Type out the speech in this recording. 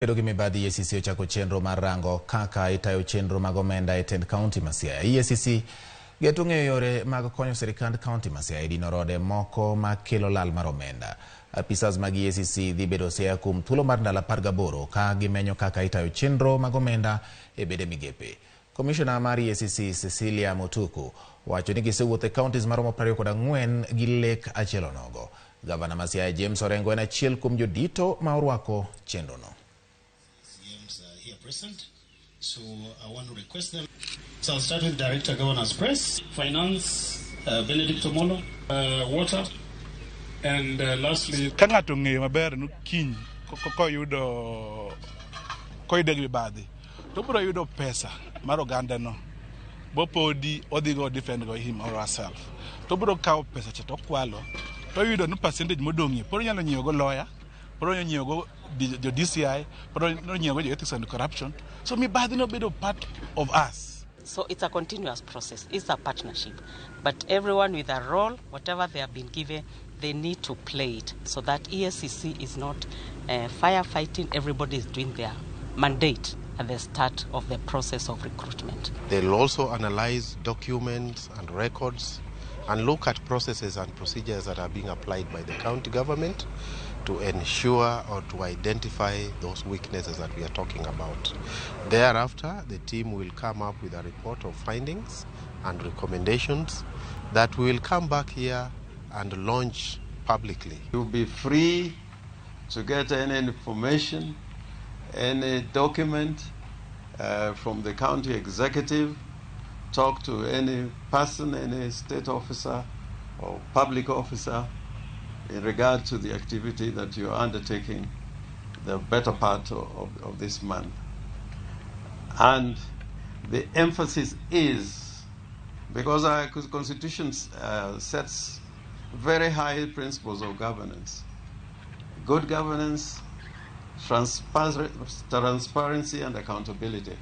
Kedo gi mibadhi EACC ochako chenro mar rango kaka itayo chenro mag omenda e tend kaunti ma Siaya. EACC geto ng'eyo yore mag konyo sirikand kaunti ma Siaya dino rode moko ma kelo lal mar omenda. Apisas mag EACC dhi bedo Siaya kuom thuolo mar ndalo 18 ka gimenyo kaka itayo chenro mag omenda e bede migepe. Commissioner mar EACC Cecilia Motuku wacho ni gisewuotho e counties maromo 24 gi lek achiel onogo. Gavana ma Siaya James Orengo en achiel kuom jodito ma orwako chenro no. So I want to request them. So I'll start with Director Governor's Press, Finance, Benedict Omolo, Water, and lastly... Kangato ng'eyo maber no kiny koyudo mibadhi to biro yudo pesa mar oganda no bopodi odhi go defend go him or herself to biro kawo pesa to kwalo to yudo no percentage modong'ie poro nyalo nyiewo go lawyer, poro nyalo nyiewo go the DCI, poro nyalo nyiewo go ethics and corruption. So mibadhi no bedo part of us. So it's a continuous process. It's a partnership. But everyone with a role, whatever they have been given, they need to play it so that EACC is not firefighting. Everybody is doing their mandate at the start of the process of recruitment. They'll also analyze documents and records and look at processes and procedures that are being applied by the county government to ensure or to identify those weaknesses that we are talking about. Thereafter, the team will come up with a report of findings and recommendations that we will come back here and launch publicly. You'll be free to get any information, any document from the county executive, talk to any person, any state officer or public officer in regard to the activity that you are undertaking the better part of this month. And the emphasis is, because our Constitution sets very high principles of governance, good governance, transparency and accountability.